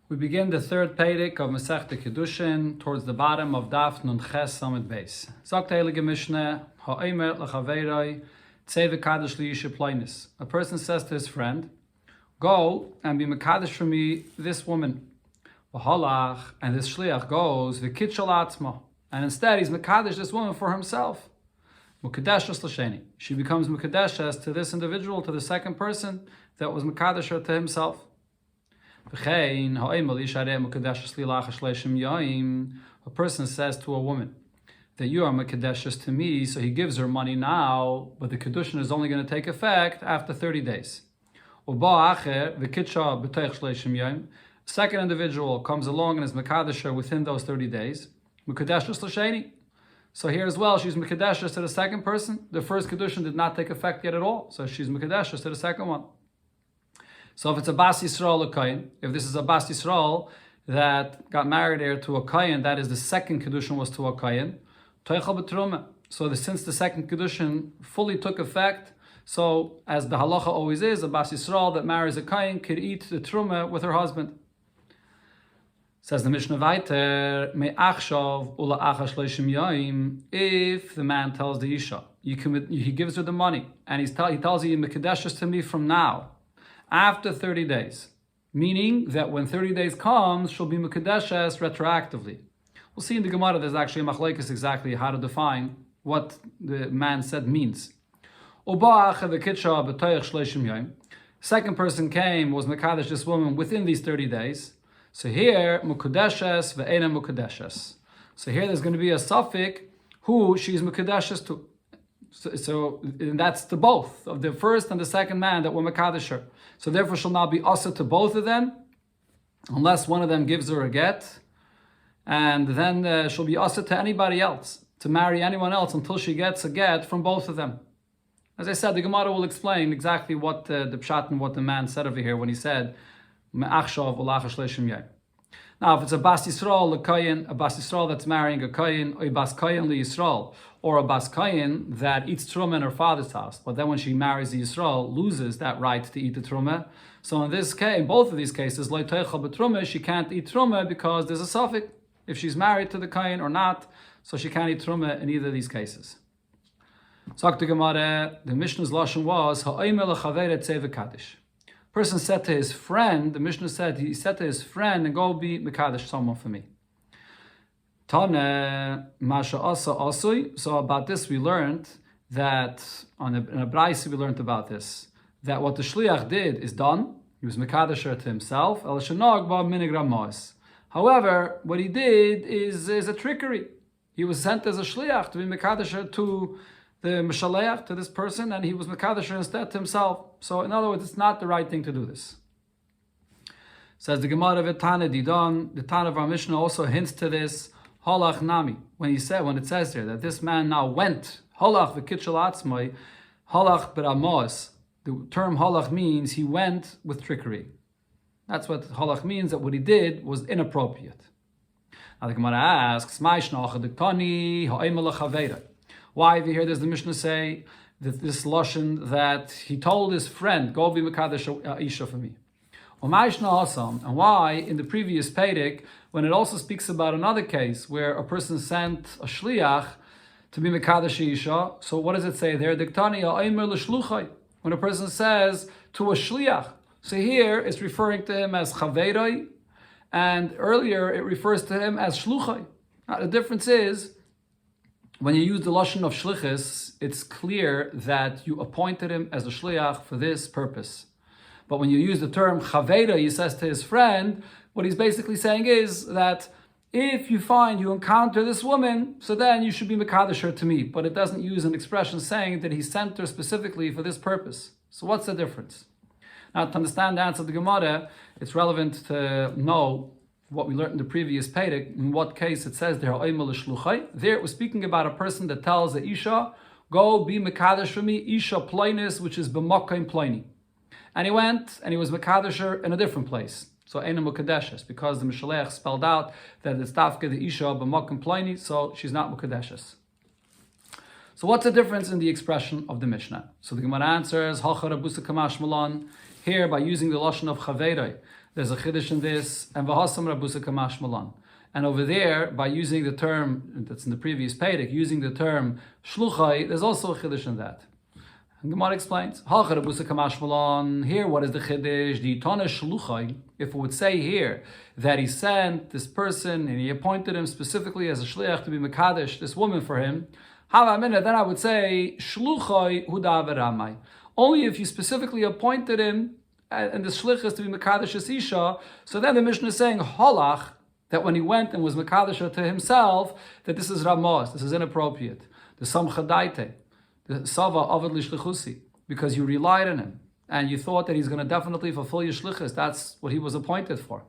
We begin the third Perek of Masechta Kidushin towards the bottom of Daf Nun Ches Samid Beis. Sagt der Heilige Mishnah, Ha'omer l'chaveroi tzei v'kadosh li'isha ploinis. A person says to his friend, go and be mekadosh for me this woman. V'halach, and this shliach goes v'kitshal atzma, and instead he's mekadosh this woman for himself. Mukadeshas l'sheni. She becomes mukadeshas to this individual, to the second person that was mekadosh her to himself. A person says to a woman that you are Mekadeshus to me, so he gives her money now, but the Kidushin is only going to take effect after 30 days. Second individual comes along and is Mekadesher within those 30 days. So here as well, she's Mekadeshus to the second person. The first Kidushin did not take effect yet at all, so she's Mekadeshus to the second one. So if it's a Bas Yisrael, a Kayin, if this is a Bas Yisrael that got married here to a Kayin, that is the second Kidushin was to a Kayin, Toichal b'Truma. So since the second Kidushin fully took effect, so as the halacha always is, a Bas Yisrael that marries a Kayin could eat the Truma with her husband. Says the Mishnah weiter, Me'achshav ula achash leishim yaim, if the man tells the Isha, he gives her the money, and he tells you, Mekadeshus to me from now, after 30 days, meaning that when 30 days comes, she'll be Mekadeshes retroactively. We'll see in the Gemara there's actually a machlekes exactly how to define what the man said means. Second person came, was Mekadesh this woman within these 30 days. So here, Mekadeshes ve'ena Mekadeshes. So here there's going to be a suffix who she's Mekadeshes to. So and that's to both of the first and the second man that were Mekadesh her. So therefore she'll now be asa to both of them, unless one of them gives her a get, and then she'll be asa to anybody else, to marry anyone else until she gets a get from both of them. As I said, the Gemara will explain exactly what the pshat and what the man said over here when he said, Me'achshav ulachash leishim yai. Now, if it's a Bas Yisrael, a Kayin, a Bas Yisrael that's marrying a Kayin, or a Bas Kayin li Yisrael, or a Bas Kayin that eats Truma in her father's house, but then when she marries the Yisrael, loses that right to eat the Truma. So in this case, in both of these cases, Lo Teichel b'Truma, she can't eat Truma because there's a suffix, if she's married to the Kayin or not, so she can't eat Truma in either of these cases. So the Gemara, the Mishnah's lashon was, Ha'omer l'chaveret tzei v'kadosh. Person said to his friend, the Mishnah said, he said to his friend, and go be Mekadesh someone for me. Tane Masha Asa Asui. So about this we learned that, in a Braisa we learned about this, that what the Shliach did is done. He was Mekadesher to himself. However, what he did is a trickery. He was sent as a Shliach to be Mekadesher to the Meshaleach, to this person, and he was Mekadesher instead to himself. So in other words, it's not the right thing to do this. Says the Gemara V'Tana Didon, the Tana of our Mishnah also hints to this, Halach Nami, when it says here that this man now went, Halach v'kitshel atzmai, Halach b'ramos. The term Halach means he went with trickery. That's what Halach means, that what he did was inappropriate. Now the Gemara asks, why over here does the Mishnah say that this lashon that he told his friend, go be Mekadesh Isha for me? And why in the previous Perek, when it also speaks about another case where a person sent a shliach to be Mekadesh Isha, so what does it say there? When a person says to a shliach. So here it's referring to him as chaveroi, and earlier it refers to him as shluchai. Now the difference is, when you use the lashon of shlichus, it's clear that you appointed him as a shliach for this purpose. But when you use the term chavera, he says to his friend, what he's basically saying is that if you encounter this woman, so then you should be mekadesher to me. But it doesn't use an expression saying that he sent her specifically for this purpose. So what's the difference? Now, to understand the answer of the Gemara, it's relevant to know what we learned in the previous Perek, in what case it says there, there it was speaking about a person that tells the Isha, go be mekadesh for me, Isha ploinis, which is b'mokkaim ploini. And he went and he was Mekadesher in a different place. So Eina Mekadeshes, because the Mishalech spelled out that it's Tafke the Isha b'mokkaim ploini, so she's not Mekadeshes. So what's the difference in the expression of the Mishnah? So the Gemara answers, here by using the lashon of Chaveroi, there's a chiddush in this, and v'hasam rabusa kamash malan. And over there, by using the term, that's in the previous Pedic, using the term shluchai, there's also a chiddush in that. And Gemara explains, here, what is the chiddush? The tana shluchai, if it would say here that he sent this person and he appointed him specifically as a shliach to be mekadesh, this woman for him, then I would say shluchai huda v'ramai. Only if you specifically appointed him and the shlich is to be mekadesh as isha, so then the Mishnah is saying halach, that when he went and was mekadesh to himself, that this is ramos, this is inappropriate. The samcha daite, the sava avad lishlichusi, because you relied on him and you thought that he's going to definitely fulfill your shlichus. That's what he was appointed for.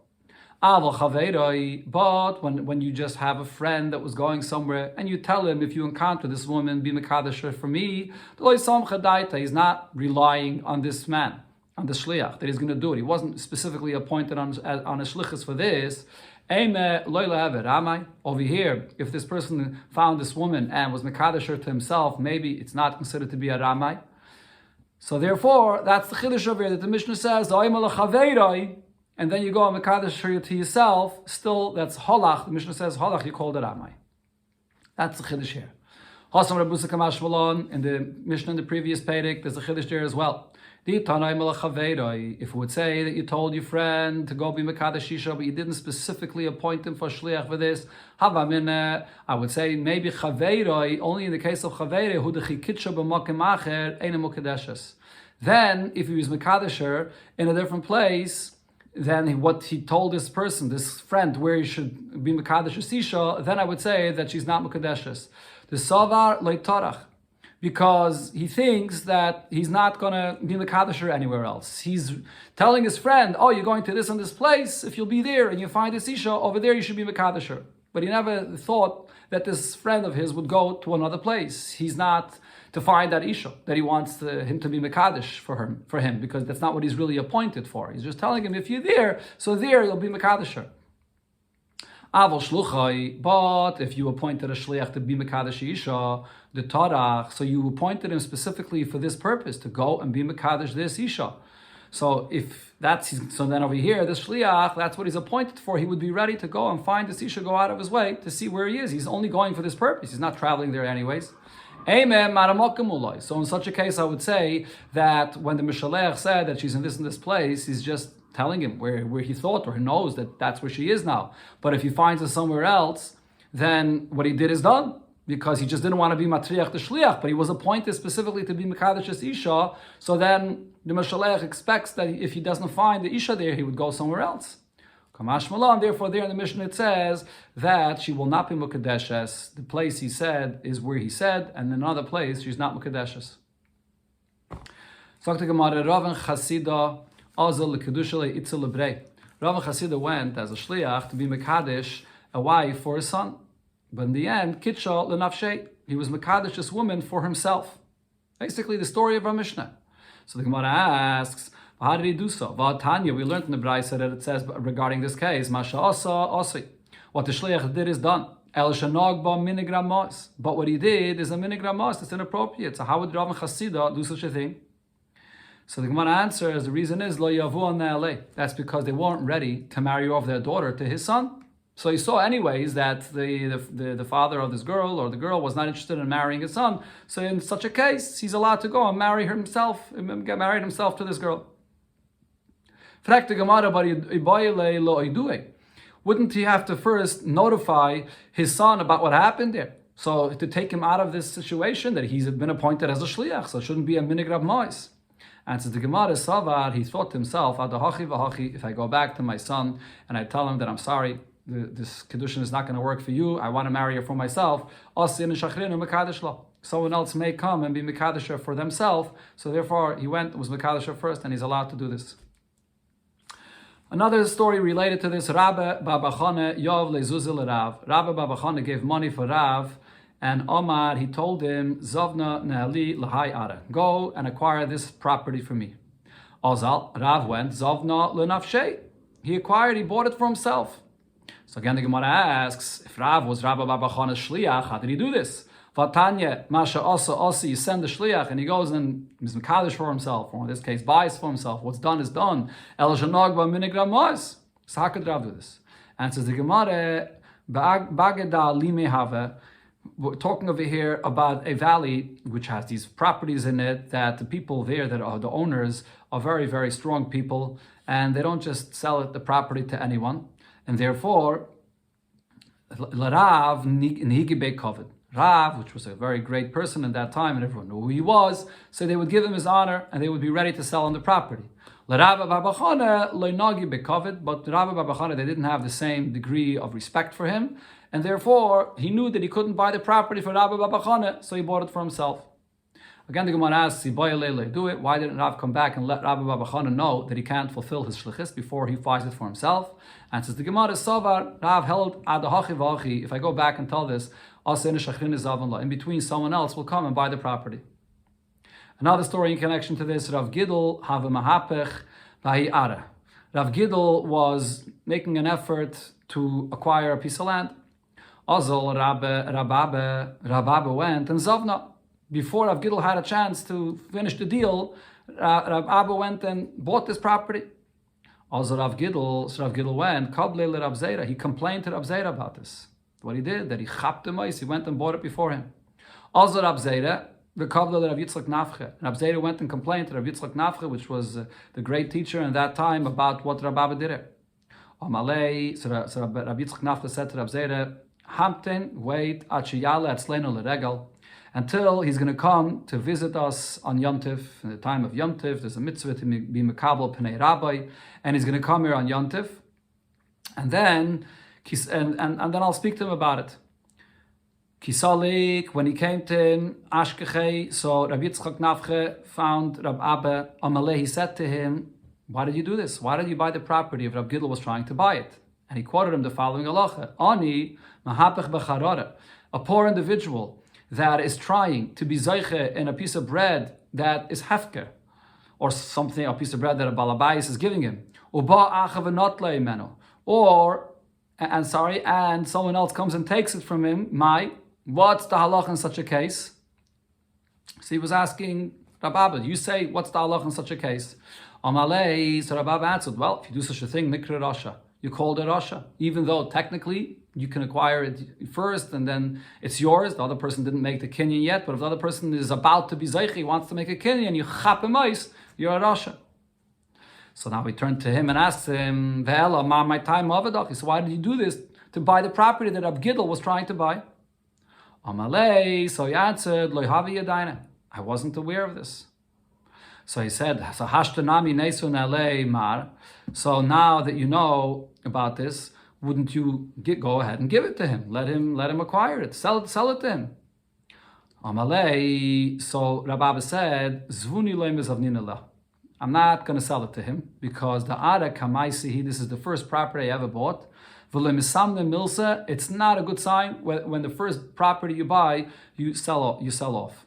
But when you just have a friend that was going somewhere and you tell him, if you encounter this woman, be mekadesh for me, he's not relying on this man, on the shliach, that he's going to do it. He wasn't specifically appointed on a shlichus for this. Over here, if this person found this woman and was mekadesh to himself, maybe it's not considered to be a ramai. So therefore, that's the chiddush over here that the Mishnah says, and then you go and mekadesh to yourself. Still, that's halach. The Mishnah says halach. You called it ramai. That's the chiddush here. Hasam Rabusa Kamash Malon in the Mishnah in the previous Pedic, there's a chiddush there as well. If it would say that you told your friend to go be mekadesh isha, but you didn't specifically appoint him for shliach for this, I would say maybe chaveiroi, only in the case of chaveiroi, who the chikitsha b'makim acher eina mukadeshes. Then, if he was mekadesher in a different place, then what he told this person, this friend, where he should be mekadesh isha, then I would say that she's not mukadeshes. The savar leitarach, because he thinks that he's not going to be mekadesher anywhere else. He's telling his friend, oh, you're going to this and this place, if you'll be there and you find this isha, over there you should be mekadesher. But he never thought that this friend of his would go to another place. He's not to find that isha, that he wants him to be mekadesh for him, because that's not what he's really appointed for. He's just telling him, if you're there, so there you'll be mekadesher. But if you appointed a shliach to be mekadesh isha, the tarach, so you appointed him specifically for this purpose, to go and be mekadesh this isha. So then over here, this shliach, that's what he's appointed for. He would be ready to go and find this isha, go out of his way to see where he is. He's only going for this purpose. He's not traveling there anyways. So in such a case, I would say that when the Mishalech said that she's in this place, he's just telling him where he thought, or he knows that that's where she is now. But if he finds her somewhere else, then what he did is done, because he just didn't want to be matriach the shliach, but he was appointed specifically to be mekadesh as isha. So then the Mishalech expects that if he doesn't find the isha there, he would go somewhere else. Kamash malan. Therefore, there in the Mishnah it says that she will not be mukadeshes. The place he said is where he said, and in another place she's not mukadeshes. Dr. Gemara Rav Chasida Azal Kidushin Itzel Lebrei. Rav Chasida went as a shliach to be mekadesh a wife for his son, but in the end, Kitsha lenafshei, he was mekadesh this woman for himself. Basically, the story of our Mishnah. So the Gemara asks, how did he do so? Tanya, we learned in the Brayso that it says regarding this case, Masha Asa Asi. What the shliach did is done. El Shanog ba minigram mas. But what he did is a minigram mas. It's inappropriate. So how would Rav Chasida do such a thing? So the Gemara answers, the reason is Lo Yavu Ne'alei. That's because they weren't ready to marry off their daughter to his son. So he saw anyways that the father of this girl or the girl was not interested in marrying his son. So in such a case, he's allowed to go and marry himself, get married himself to this girl. Wouldn't he have to first notify his son about what happened there? So to take him out of this situation that he's been appointed as a shliach, so it shouldn't be a minigrab noise. And since the Gemara Savar, he thought to himself, if I go back to my son and I tell him that I'm sorry, this Kidushin is not going to work for you, I want to marry her for myself, someone else may come and be Mekadesh for themselves, so therefore he was Mekadesh first and he's allowed to do this. Another story related to this, Rabbi Babachane Yov Lezuzil Rav. Rabbi Babachane gave money for Rav, and Omar, he told him, Zavna Ne'ali Lahai Ara, go and acquire this property for me. Ozal, Rav went, Zavna Lenafshei. He bought it for himself. So again, the Gemara asks, if Rav was Rabbi Babachane's shliach, how did he do this? Vatanya, Masha Osi, you send the shliach, and he goes and is mekadosh for himself, or in this case, buys for himself. What's done is done. El Shanog ba minigram mois. So how could Rav do this? And it says the Gemara, Bageda Lime Have. We're talking over here about a valley which has these properties in it that the people there that are the owners are very, very strong people, and they don't just sell the property to anyone. And therefore, Rav Nihigi Beit Kovid. Rav, which was a very great person at that time, and everyone knew who he was, so they would give him his honor, and they would be ready to sell on the property. L'Rav Barbachana loinagi bekovid, but Rav Barbachana, they didn't have the same degree of respect for him, and therefore he knew that he couldn't buy the property for Rav Barbachana, so he bought it for himself. Again, the Gemara asks, do it. Why didn't Rav come back and let Rabbi Barbachana know that he can't fulfill his shlichus before he buys it for himself? And says the Gemara, Savar, Rav held adahachi v'achi. If I go back and tell this, in between, someone else will come and buy the property. Another story in connection to this, Rav Gidl have a mahapech v'hi'ara. Rav Gidl was making an effort to acquire a piece of land. Azol Rababe went and Zavna. Before Rav Gidl had a chance to finish the deal, Rav Abba went and bought this property. Also Rav Gidl went, Kablele Rav Zera. He complained to Rav Zera about this. What he did, that he chapped the mice, he went and bought it before him. Also Rav Zera, the Kablele Rav Yitzchak Nafche. Rav Zera went and complained to Rav Yitzchak Nafche, which was the great teacher in that time, about what Rav Abba did it. Amalei, so Rav Yitzchak Nafche said to Rav Zera, Hamten, wait, Achiyale Atzlenu Leregel, until he's going to come to visit us on Yom Tiv. In the time of Yom Tiv, there's a mitzvah to be Mekabel Pnei Rabbi, and he's going to come here on Yom Tiv, and then I'll speak to him about it. Kisalik, when he came to him, Ashkechei, so Rabbi Yitzchak Nafche found Rab Abba Amalei. He said to him, why did you do this? Why did you buy the property if Rab Gidl was trying to buy it? And he quoted him the following halacha: Ani mahapech b'charara, a poor individual that is trying to be zeiche in a piece of bread that is hefker, or something, a piece of bread that a balabais is giving him, and someone else comes and takes it from him. What's the halach in such a case? So he was asking Rabbi, you say, what's the halach in such a case? Amalei, so Rabbi answered, well, if you do such a thing, nikra rasha, you called it rasha, even though technically you can acquire it first and then it's yours. The other person didn't make the kinyan yet, but if the other person is about to be zeichi, wants to make a kinyan, you chap him ice, you're a rasha. So now we turn to him and ask him, Ve'ela, ma my time avadach. He said, why did you do this? To buy the property that Rab Gidl was trying to buy. Amalei, so he answered, Lo havi yadayna, I wasn't aware of this. So he said, so hashtanami nesun alei mar. So now that you know about this, wouldn't you go ahead and give it to him? Let him acquire it. Sell it to him. Amalei. So Rabbi said, Zvuni loim. I'm not going to sell it to him because the Ara Kamaisihi, this is the first property I ever bought. Milsa, it's not a good sign when the first property you buy, you sell off.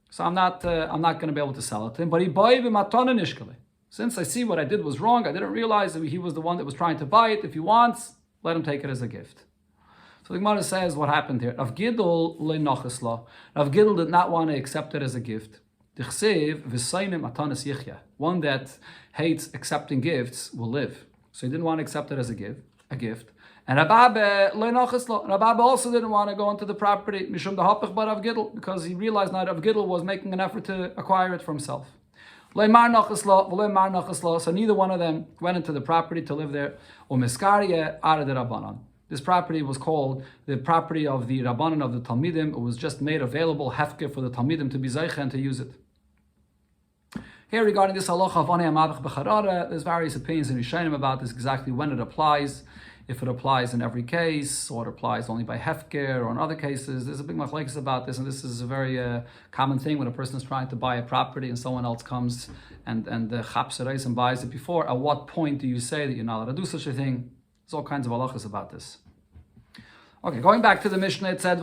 So I'm not going to be able to sell it to him. But he bought it. Since I see what I did was wrong, I didn't realize that he was the one that was trying to buy it. If he wants, let him take it as a gift. So the Gemara says what happened here. Rav Gidl did not want to accept it as a gift. One that hates accepting gifts will live. So he didn't want to accept it as a gift. And Rabbi also didn't want to go into the property mishum dahapich bar Rav Gidl, because he realized now Rav Gidl was making an effort to acquire it for himself. So neither one of them went into the property to live there. This property was called the property of the Rabbanan of the Talmidim. It was just made available hefker for the Talmidim to be zeicha and to use it. Here regarding this halacha of Anei Amabech B'charara, there's various opinions in Rishonim about this, exactly when it applies. If it applies in every case, or it applies only by hefker, or in other cases. There's a big machlekes about this, and this is a very common thing when a person is trying to buy a property and someone else comes and chaps it and buys it before. At what point do you say that you're not allowed to do such a thing? There's all kinds of halachas about this. Okay, going back to the Mishnah, it said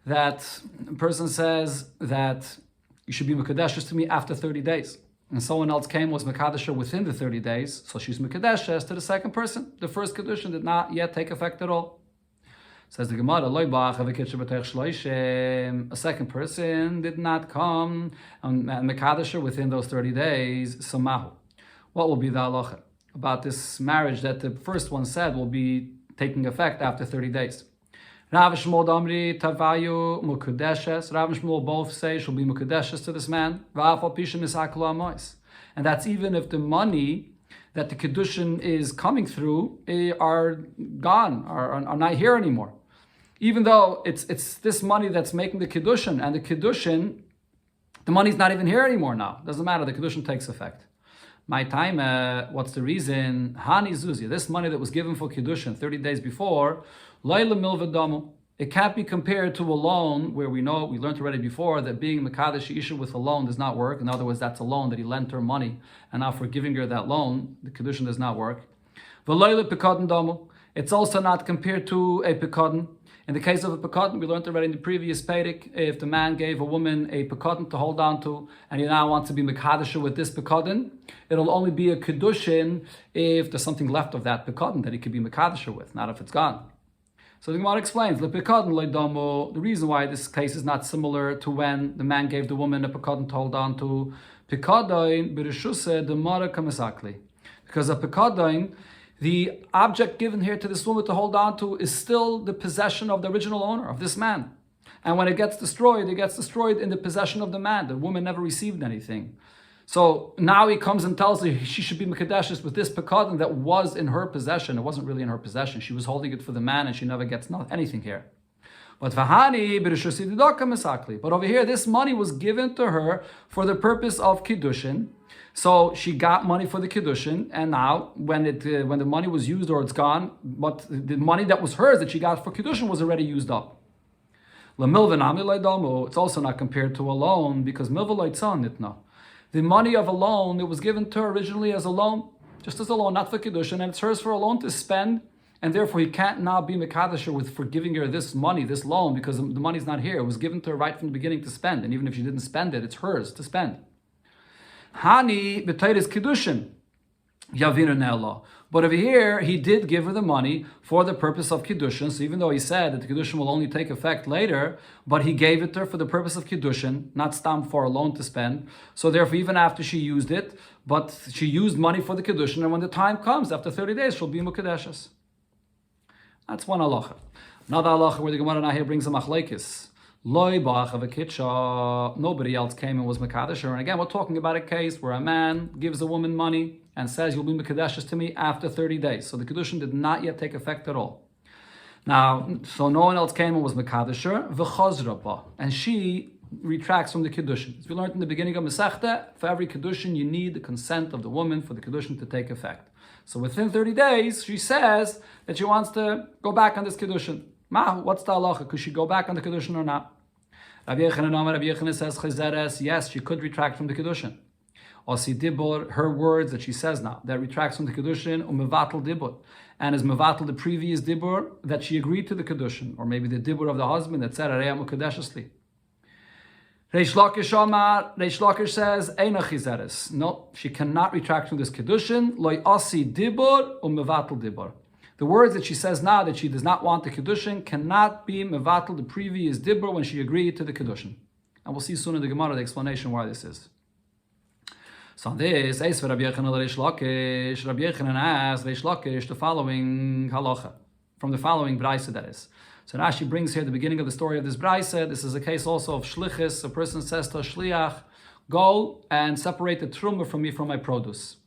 that a person says that you should be mekadeshes to me after 30 days. And someone else came, was Mekadesha within the 30 days, so she's Mekadesha to the second person. The first Kidushin did not yet take effect at all. Says the Gemara, a second person did not come and mekadesh her within those 30 days. Samahu. What will be the halacha about this marriage that the first one said will be taking effect after 30 days? Rav and Shmuel Damri Tavayu Mukudeshes. Rav and Shmuel both say she'll be Mukudeshes to this man. And that's even if the money that the Kidushin is coming through are gone, are not here anymore. Even though it's this money that's making the Kidushin, and the Kidushin, the money's not even here anymore now. Doesn't matter, the Kidushin takes effect. My time, what's the reason? Hani Zuzia, this money that was given for Kidushin 30 days before, Laila Milvadamu. It can't be compared to a loan where we learned already before that being Mekadesh Isha with a loan does not work. In other words, that's a loan that he lent her money, and now for giving her that loan, the Kidushin does not work. V'Laila Pekadon Damu. It's also not compared to a Pekadon. In the case of a Pekadon, we learned already in the previous Pedic, if the man gave a woman a Pekadon to hold on to, and he now wants to be Mekadesh with this Pekadon, it'll only be a Kidushin if there's something left of that Pekadon that he could be Mekadesh with, not if it's gone. So the Gemara explains, the reason why this case is not similar to when the man gave the woman a Pekadon to hold on to, because a Pekadon, the object given here to this woman to hold on to is still the possession of the original owner, of this man. And when it gets destroyed in the possession of the man. The woman never received anything. So now he comes and tells her she should be Mekadeshes with this Pekadon that was in her possession. It wasn't really in her possession. She was holding it for the man and she never gets anything here. But over here, this money was given to her for the purpose of Kiddushin. So she got money for the Kiddushin, and now when the money was used or it's gone, but the money that was hers that she got for Kiddushin was already used up. It's also not compared to a loan because the money of a loan, it was given to her originally as a loan, just as a loan, not for Kiddushin, and it's hers for a loan to spend, and therefore he can't now be Mekadesher with for giving her this money, this loan, because the money's not here. It was given to her right from the beginning to spend, and even if she didn't spend it, it's hers to spend. Hani b'teiris Kiddushin, Yavinu Ne'Allah. But over here, he did give her the money for the purpose of Kiddushin. So even though he said that the Kiddushin will only take effect later, but he gave it to her for the purpose of Kiddushin, not stam for a loan to spend. So therefore, even after she used it, but she used money for the Kiddushin, and when the time comes, after 30 days, she'll be Mukadeshes. That's one halacha. Another halacha where the Gemara now here brings a machlekes. Loi ba'ach of a kitcha. Nobody else came and was Mekadesher. And again, we're talking about a case where a man gives a woman money and says, you'll be Mekadeshes to me after 30 days. So the Kidushin did not yet take effect at all. Now, so no one else came and was Mekadesher. V'chazra. And she retracts from the Kidushin. As we learned in the beginning of Masechta, for every Kidushin, you need the consent of the woman for the Kidushin to take effect. So within 30 days, she says that she wants to go back on this Kidushin. What's the halacha? Could she go back on the Kidushin or not? Rabbi Yochanan says, Chazeres, yes, she could retract from the Kidushin. Osi dibur, her words that she says now, that retracts from the Kidushin, mevatel dibur, and is mevatel the previous dibur that she agreed to the Kidushin, or maybe the dibur of the husband that said, Areya mukadeshesli. Reish Lakish says, Eina chizeres. No, she cannot retract from this Kidushin, loy osi dibur, mevatel dibur. The words that she says now that she does not want the Kidushin cannot be mevatel the previous dibur when she agreed to the Kidushin. And we'll see soon in the Gemara the explanation why this is. So on this, Eis for Rabbi Yochanan Reish Lakish, Rabbi Yochanan asks Reish Lakish the following halacha, from the following brayse that is. So Rashi brings here the beginning of the story of this brayse. This is a case also of shlichus. A person says to a shliach, go and separate the truma from me from my produce.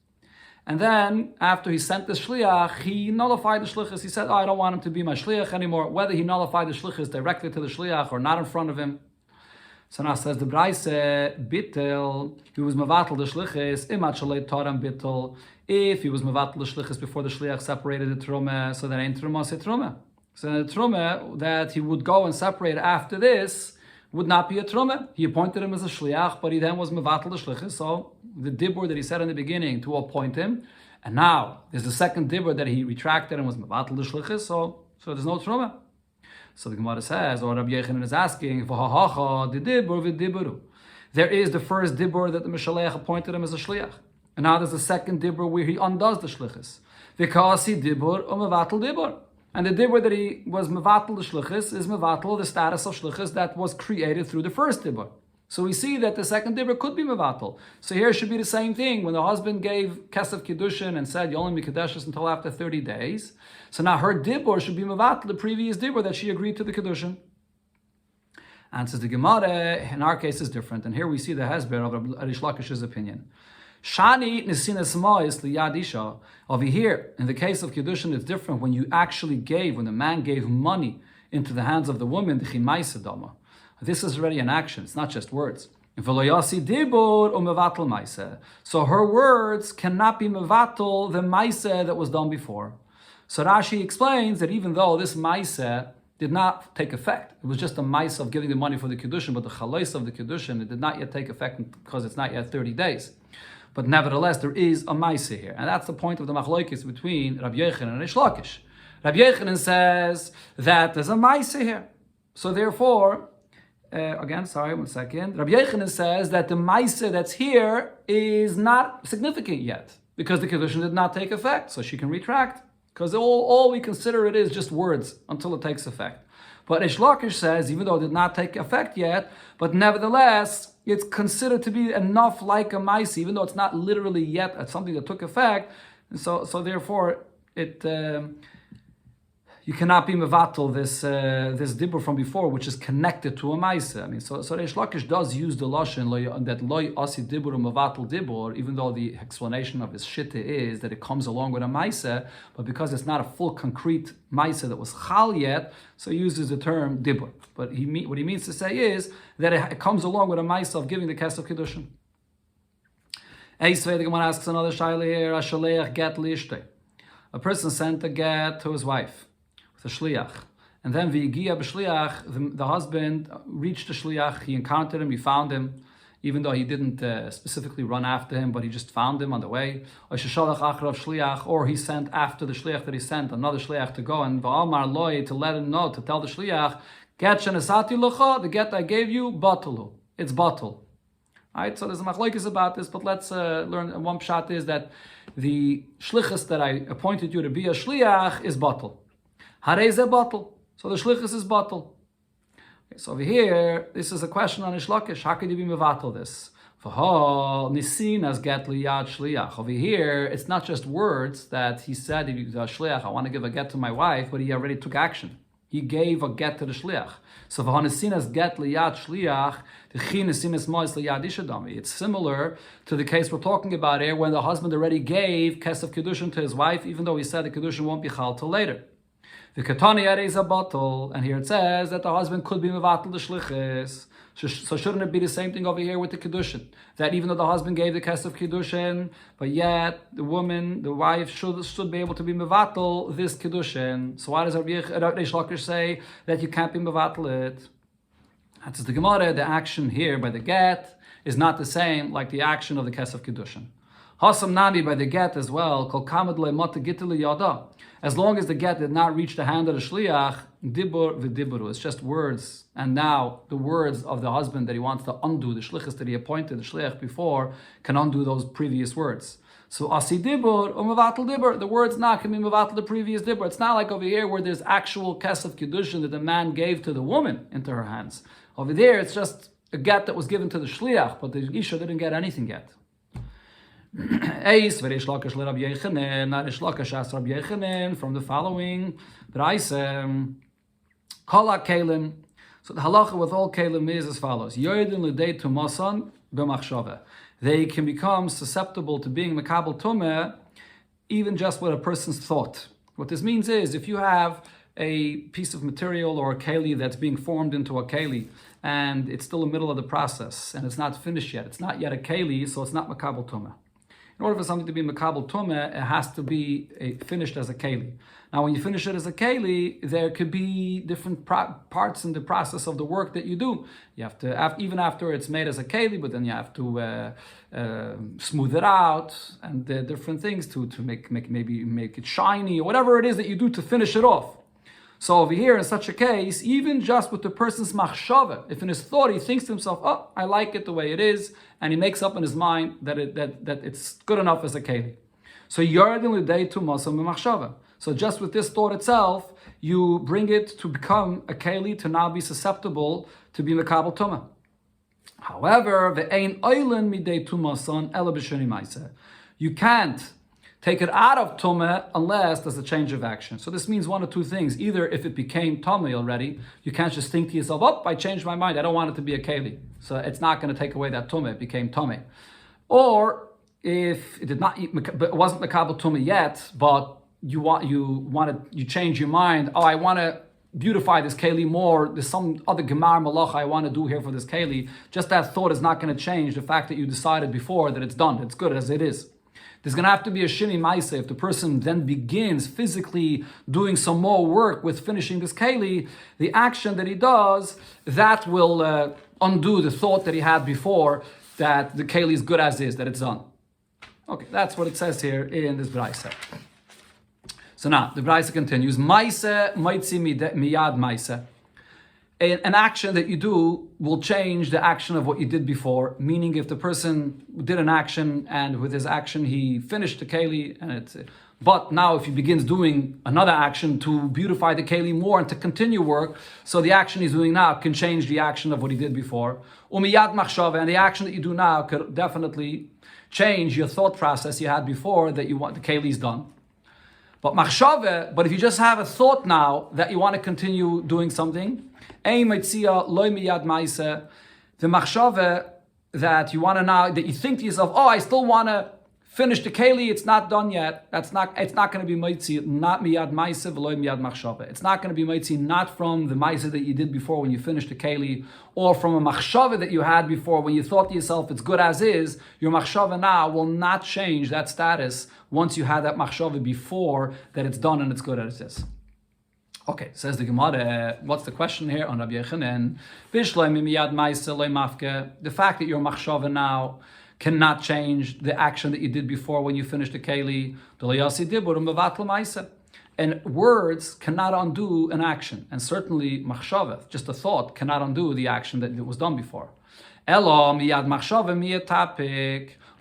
And then, after he sent the shliach, he nullified the shlichus. He said, I don't want him to be my shliach anymore. Whether he nullified the shlichus directly to the shliach or not in front of him. So now says the Braise, Bittel, he was mevatel the shlichus, imat shalei toram bittel. If he was mevatel the shlichus before the shliach separated the truma, so that ain't truma, say truma. So the truma that he would go and separate after this would not be a truma. He appointed him as a shliach, but he then was mevatel the shlichus. So the dibur that he said in the beginning to appoint him, and now there's the second dibur that he retracted and was mevatel the shlichus. So there's no truma. So the Gemara says, or Rabbi Yochanan is asking, there is the first dibur that the Mishaleach appointed him as a shliach, and now there's the second dibur where he undoes the shlichus. Because he dibur umevatel dibur. And the dibur that he was mevatel the shlichus is mevatel the status of shlichus that was created through the first dibur. So we see that the second dibur could be mevatel. So here it should be the same thing. When the husband gave kesef Kidushin and said, you only mikadeshes until after 30 days. So now her dibur should be mevatel the previous dibur that she agreed to the Kidushin. And says the Gemara, in our case is different. And here we see the hesber of Rish Lakish's opinion. Shani nesinas ma'is liyad isha. Over here, in the case of Kiddushin, it's different. When you actually gave, when the man gave money into the hands of the woman, the chimaisa dama. This is already an action. It's not just words. So her words cannot be mevatel the maisa that was done before. So Rashi explains that even though this maisa did not take effect, it was just a maisa of giving the money for the Kiddushin, but the chalais of the Kiddushin, it did not yet take effect because it's not yet 30 days. But nevertheless, there is a maisa here. And that's the point of the machlokes between Rabbi Yochanan and Rish Lakish. Rabbi Yochanan says that there's a maisa here. So therefore, Rabbi Yochanan says that the maisa that's here is not significant yet, because the Kiddushin did not take effect, so she can retract. Because all we consider it is just words until it takes effect. But Rish Lakish says, even though it did not take effect yet, but nevertheless, it's considered to be enough like a maisa, even though it's not literally yet something that took effect. And so therefore, you cannot be mevatel this dibur from before, which is connected to a maisa. I mean, so Rish Lakish does use the lashon that loy asi dibur mevatel dibur, even though the explanation of his shitta is that it comes along with a maisa, but because it's not a full concrete maisa that was chal yet, so he uses the term dibur. But what he means to say is that it comes along with a maisa of giving the kesef Kiddushin. Eisvei, the Gemara asks another shaila here, ashaleach get lishte. A person sent a get to his wife, the shliach, and then v'yigia b'shliach, the husband reached the shliach, he encountered him, he found him, even though he didn't specifically run after him, but he just found him on the way. Or sheshalach achrav shliach, or he sent after the shliach that he sent another shliach to go, and v'amar loy, to let him know, to tell the shliach, get shenesati locha, the get I gave you, batalu, it's batal. Right, so there's a machlokes about this, but let's learn. One pshat is that the shlichus that I appointed you to be a shliach is batal. Hareze batal. So the shlichus is batal. Okay, so over here, this is a question on Rish Lakish. How could you be mevatel this? Nisin as get liyad shliach. Over here, it's not just words that he said, shliach, I want to give a get to my wife, but he already took action. He gave a get to the shliach. So nisin as get liyad shliach, it's similar to the case we're talking about here, when the husband already gave kesef Kiddushin to his wife, even though he said the Kiddushin won't be chal till later. The katani is a bottle, and here it says that the husband could be mevatel the shlichus. So shouldn't it be the same thing over here with the Kiddushin? That even though the husband gave the kesef Kiddushin, but yet the woman, the wife, should be able to be mevatel this Kiddushin. So why does Rish Lakish say that you can't be mevatel it? That's the Gemara. The action here by the get is not the same like the action of the kesef Kiddushin. Hasam nami by the get as well. Kol kamad le'mata gitli yada. As long as the get did not reach the hand of the shliach, dibur v'diburu. It's just words, and now the words of the husband that he wants to undo, the shlichus that he appointed, the shliach before, can undo those previous words. So asi dibur u'mevatel dibur. The words now can be mevatel the previous dibur. It's not like over here where there's actual kesef Kiddushin that the man gave to the woman into her hands. Over there, it's just a get that was given to the shliach, but the isha didn't get anything yet. Eis v'Rish Lakish le Rabbi Yochanan, Rish Lakish asked Rabbi Yochanan from the following: B'raisa kol kelim. So the halacha with all kelim is as follows: Yoydin l'dei tumasan b'machshava. They can become susceptible to being mekabel tumah, even just with a person's thought. What this means is, if you have a piece of material or a keli that's being formed into a keli, and it's still in the middle of the process, and it's not finished yet, it's not yet a keli, so it's not mekabel tumah. In order for something to be mekabel tumah, it has to be finished as a keli. Now, when you finish it as a keli, there could be different parts in the process of the work that you do. You have to, even after it's made as a keli, but then you have to smooth it out and different things to maybe make it shiny or whatever it is that you do to finish it off. So over here, in such a case, even just with the person's machshava, if in his thought he thinks to himself, "Oh, I like it the way it is," and he makes up in his mind that it's good enough as a keli. So yardin l'dei tumasam b'machshava. So just with this thought itself, you bring it to become a keli to now be susceptible to be mekabel tumah. However, ve'ein oilen midei tumasan ela b'sheni ma'aseh. You can't take it out of tumah unless there's a change of action. So this means one of two things. Either if it became tumah already, you can't just think to yourself, oh, I changed my mind, I don't want it to be a keli. So it's not going to take away that tumah, it became tumah. Or if it did not, but it wasn't mekabel tumah yet, but you change your mind, oh, I want to beautify this keli more, there's some other gemar malach I want to do here for this keli. Just that thought is not going to change the fact that you decided before that it's done, it's good as it is. There's going to have to be a shini maisa. If the person then begins physically doing some more work with finishing this keli, the action that he does, that will undo the thought that he had before that the keli is good as is, that it's done. Okay, that's what it says here in this brayse. So now, the brayse continues, maisa maitzi miyad maisa. An action that you do will change the action of what you did before. Meaning, if the person did an action and with his action he finished the keli, but now if he begins doing another action to beautify the keli more and to continue work, so the action he's doing now can change the action of what he did before. Umiyad machshava, and the action that you do now could definitely change your thought process you had before that you want the keli's done. But machshava, but if you just have a thought now that you want to continue doing something, the machshava that you want to now, that you think to yourself, oh, I still want to finish the keli, it's not done yet. It's not going to be maitzi, not miyad maisa, v'loy miyad machshava. It's not going to be maitzi, not from the maisa that you did before when you finished the keli, or from a machshava that you had before when you thought to yourself, it's good as is. Your machshava now will not change that status once you had that machshava before that it's done and it's good as it is. Okay, says the Gemara, what's the question here on Rabbi Yechanan? The fact that your machshava now cannot change the action that you did before when you finished the keli. And words cannot undo an action. And certainly machshava, just a thought, cannot undo the action that was done before.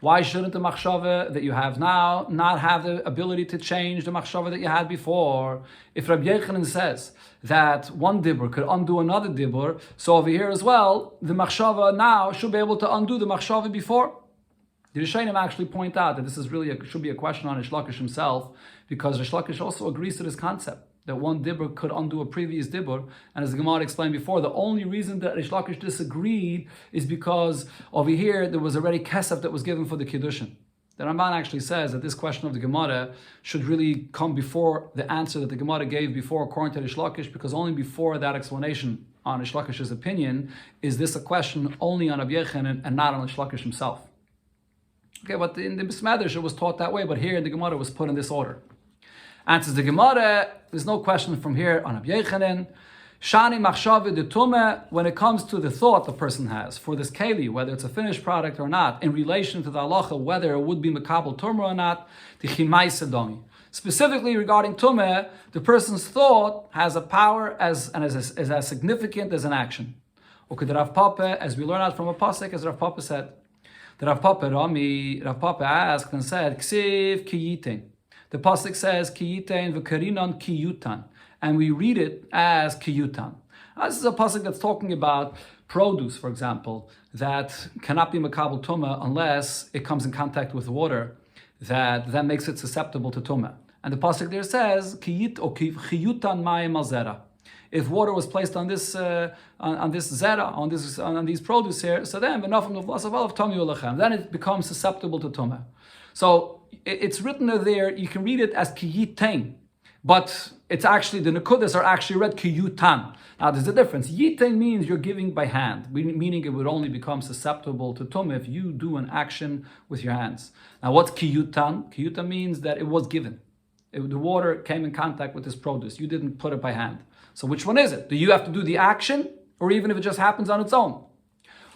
Why shouldn't the machshava that you have now not have the ability to change the machshava that you had before? If Rabbi Yechanan says that one dibur could undo another dibur, so over here as well, the machshava now should be able to undo the machshava before. The Rishonim actually point out that this is really should be a question on Rish Lakish himself, because Rish Lakish also agrees to this concept that one dibur could undo a previous dibur. And as the Gemara explained before, the only reason that Rish Lakish disagreed is because over here there was already kesef that was given for the Kidushin. The Ramban actually says that this question of the Gemara should really come before the answer that the Gemara gave before according to Rish Lakish, because only before that explanation on Rish Lakish's opinion is this a question only on Rabbi Yechanan and not on Rish Lakish himself. Okay, but in the Bismedrish it was taught that way, but here in the Gemara it was put in this order. Answers the Gemara, there's no question from here on Rabbi Yechanan. Shani machshava de tumah, when it comes to the thought the person has for this keli, whether it's a finished product or not, in relation to the halacha, whether it would be mekabel tumah or not, the chimaisa domi. Specifically regarding tumah, the person's thought has a power as significant as an action. Okay, Rav Papa, as we learn out from a pasuk, as Rav Papa said, the Rav Papa asked and said, Ksiv kiyitein. The pasuk says kiyitein v'karinon kiyutan, and we read it as kiyutan. This is a pasuk that's talking about produce, for example, that cannot be mekabel tumah unless it comes in contact with water that makes it susceptible to tumah. And the pasuk there says kiyit or kiyutan mayim al zera. If water was placed on this zera, on these produce here, so then then it becomes susceptible to tumah. So it's written there. You can read it as kiyitain, but it's actually the nekudas are actually read kiyutan. Now there's a difference. Yitain means you're giving by hand, meaning it would only become susceptible to tumah if you do an action with your hands. Now what's kiyutan? Kiyutan means that it was given. The water came in contact with this produce. You didn't put it by hand. So which one is it? Do you have to do the action, or even if it just happens on its own?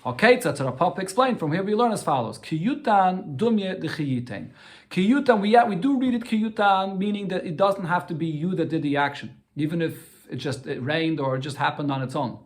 Okay, that's what Papa explained. From here we learn as follows: Kiyutan dumye de chiyitein. Kiyutan, we do read it kiyutan, meaning that it doesn't have to be you that did the action, even if it rained or it just happened on its own.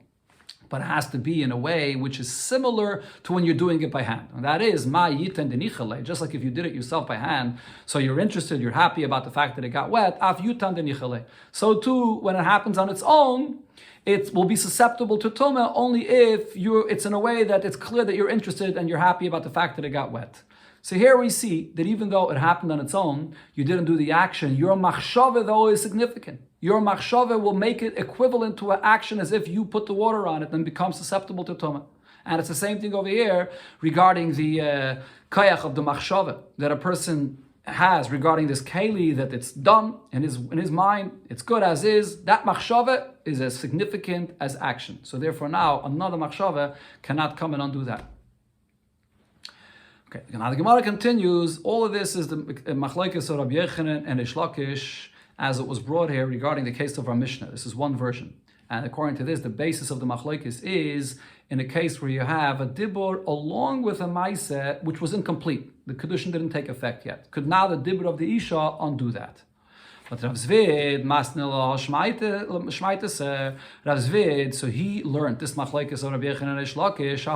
but it has to be in a way which is similar to when you're doing it by hand. And that is, ma yiten denichale, just like if you did it yourself by hand, so you're interested, you're happy about the fact that it got wet, af yutan denichale. So too, when it happens on its own, it will be susceptible to tumah only if it's in a way that it's clear that you're interested and you're happy about the fact that it got wet. So here we see that even though it happened on its own, you didn't do the action. Your machshava, though, is significant. Your machshava will make it equivalent to an action as if you put the water on it and become susceptible to tumah. And it's the same thing over here regarding the koyach of the machshava that a person has regarding this keli, that it's done in his mind, it's good as is. That machshava is as significant as action. So therefore now another machshava cannot come and undo that. Okay, now the Gemara continues. All of this is the machlokes of Rabbi Yochanan and Reish Lakish, as it was brought here regarding the case of our Mishnah. This is one version, and according to this, the basis of the machlokes is in a case where you have a dibur along with a maaseh which was incomplete. The Kidushin didn't take effect yet. Could now the dibur of the isha undo that? But Rav Zvid, Rav Zvid, so he learned this machlokes of Rabbi Yochanan and Reish Lakish,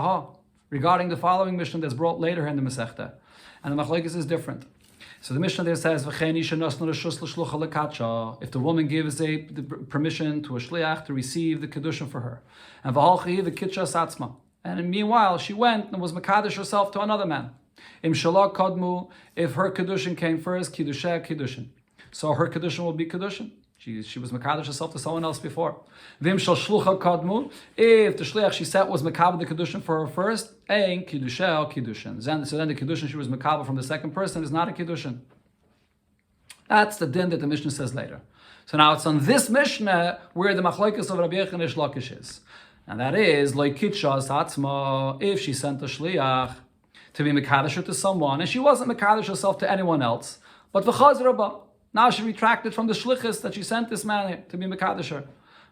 regarding the following Mishnah that's brought later in the Masechta. And the machlokes is different. So the Mishnah there says, if the woman gives the permission to a shliach to receive the Kidushin for her, and meanwhile she went and was mekadesh herself to another man. If her Kidushin came first, Kidushin. So her Kidushin will be Kidushin. She was mekadesh herself to someone else before. If the shliach she said was mekabel the kedushin for her first, ein kiddushin. So then the kedushin she was mekabel from the second person is not a kedushin. That's the din that the Mishnah says later. So now it's on this Mishnah where the machlokes of Rabbi Yochanan and Reish Lakish is, and that is like kitshas hatzma. If she sent a shliach to be mekadesh to someone and she wasn't mekadesh herself to anyone else, but v'chazraba. Now she retracted from the shlichus that she sent this man to be mekadesher.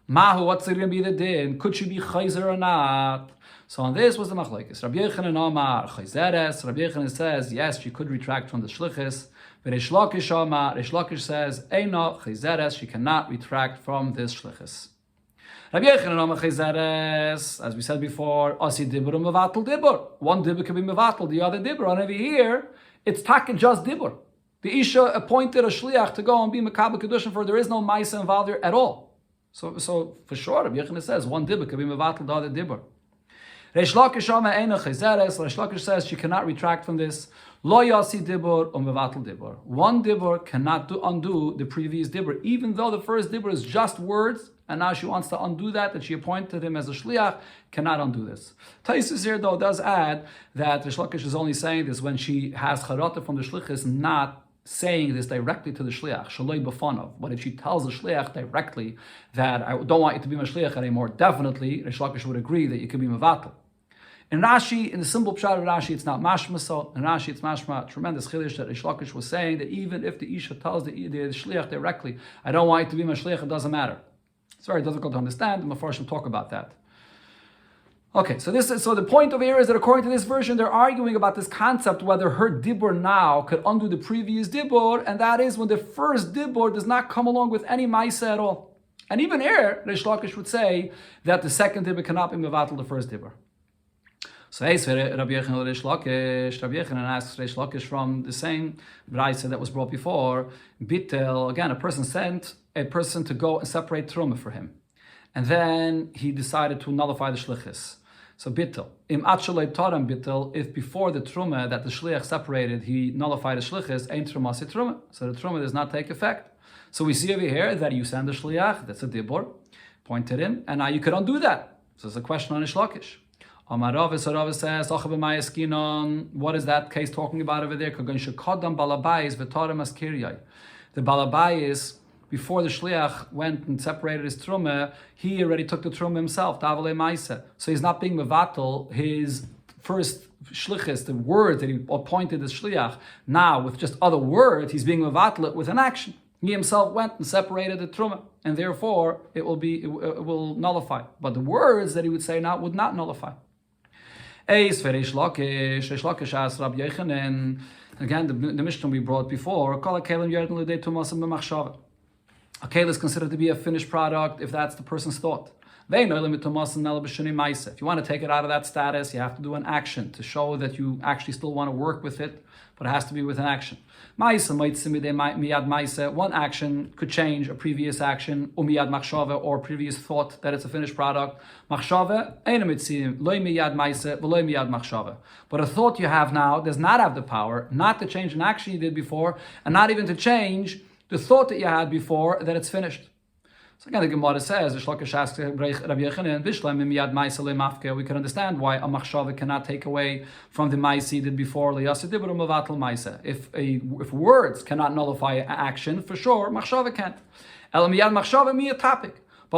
Mahu, what's going to be the din? Could she be chayzer or not? So on this was the machlokes. Rabbi Yochanan Amar chayzeres. Rabbi Yochanan says yes, she could retract from the shlichus. But Reish Lakish Amar, Reish Lakish says eina chayzeres. She cannot retract from this shlichus. Rabbi Yochanan Amar chayzeres, as we said before, asi dibur mevatel dibur. One dibur can be mevatel, the other dibur. And over here, it's taken just dibur. The Isha appointed a shliach to go and be mekabel kedushin for her. There is no ma'isa involved there at all. So for sure, Rabbi Yochanan says one dibur could be mevatel the other dibur. Reish Lakish Amar eina chayzeres. Reish Lakish says she cannot retract from this. Lo yasi dibur mevatel dibur. One dibur cannot undo the previous dibur, even though the first dibur is just words, and now she wants to undo that she appointed him as a shliach, cannot undo this. Taisus here though does add that Reish Lakish is only saying this when she has charata from the shlichus, not saying this directly to the shliach, shaloi b'fanov. But if she tells the shliach directly that I don't want you to be my shliach anymore, definitely Reish Lakish would agree that you could be mevatel. In Rashi, in the simple pshat of Rashi, it's not mashma so. In Rashi, it's mashma tremendous chiddush that Reish Lakish was saying that even if the isha tells the shliach directly, I don't want you to be my shliach, it doesn't matter. It's very difficult to understand. The Mefarshim talk about that. Okay, so the point over here is that according to this version, they're arguing about this concept whether her dibur now could undo the previous dibur, and that is when the first dibur does not come along with any ma'isa at all. And even here, Reish Lakish would say that the second dibur cannot be mevatel the first dibur. So Rabbi Yochanan asks Reish Lakish from the same brayse that was brought before. Bitel, again, a person sent a person to go and separate truma for him, and then he decided to nullify the shlichus. So bitel, im atzalei taram bitel, if before the truma that the shliach separated, he nullified the shlichus, ein truma se truma. So the truma does not take effect. So we see over here that you send the shliach, that's a dibur, pointed him, and now you could undo that. So it's a question on Reish Lakish. Amar Rav says, what is that case talking about over there? The balabayis, before the shliach went and separated his truma, he already took the truma himself. So he's not being mevatel his first shlichus, the words that he appointed as shliach. Now, with just other words, he's being mevatel it with an action. He himself went and separated the truma, and therefore it will nullify. But the words that he would say now would not nullify. Reish Lakish asked Rabbi Yochanan, again, the Mishnah we brought before, a keli is considered to be a finished product if that's the person's thought. If you want to take it out of that status, you have to do an action to show that you actually still want to work with it, but it has to be with an action. One action could change a previous action, or previous thought that it's a finished product. But a thought you have now does not have the power not to change an action you did before, and not even to change the thought that you had before that it's finished. So again, the Gemara says, we can understand why a machshava cannot take away from the ma'ase he did before. If words cannot nullify action, for sure, machshava can't. But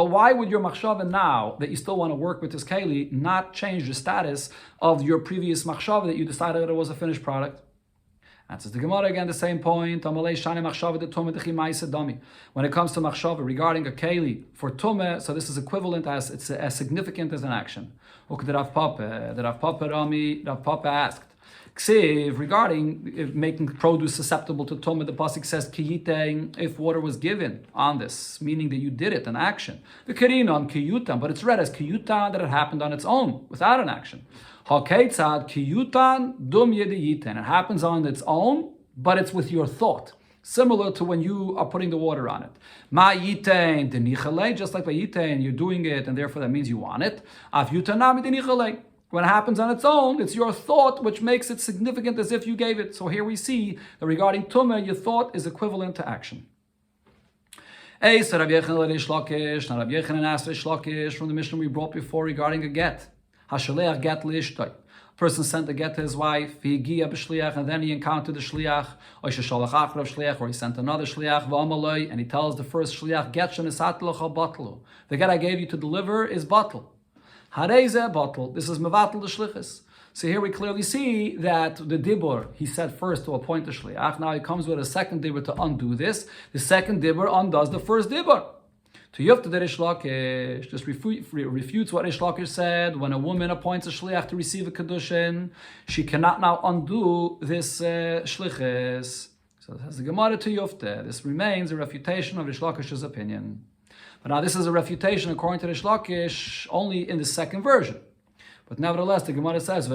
why would your machshava now, that you still want to work with this keli, not change the status of your previous machshava that you decided that it was a finished product? Answers the Gemara again, the same point. When it comes to machshava regarding a keli for tumah, so this is equivalent as it's as significant as an action. The Rav Papa asked, regarding making produce susceptible to tumah, the pasuk says kiyite, if water was given on this, meaning that you did it, an action. The kirinon kiyutan, but it's read as kiyutan that it happened on its own without an action. Hakeitzad kiyutan dum yediyiten. It happens on its own, but it's with your thought. Similar to when you are putting the water on it. Ma yitein denichale, just like by yitein, you're doing it, and therefore that means you want it. Af yutanami denichale. When it happens on its own, it's your thought which makes it significant as if you gave it. So here we see that regarding tumah, your thought is equivalent to action. So Rabbi Yochanan asked Reish Lakish from the Mishnah we brought before regarding a get. Hashaleach get li'ishtoi. Person sent a get to his wife, and then he encountered the shliach, or he sent another shliach, and he tells the first shliach, the get I gave you to deliver is batel. This is mevatel the shlichus. So here we clearly see that the dibur, he said first to appoint the shliach, now he comes with a second dibur to undo this. The second dibur undoes the first dibur. To Yufta the Reish Lakish just refutes what Reish Lakish said. When a woman appoints a shliach to receive a Kidushin, she cannot now undo this shlichus. So as the Gemara to Yufta, this remains a refutation of Reish Lakish's opinion. But now this is a refutation according to Reish Lakish only in the second version. But nevertheless, the Gemara says,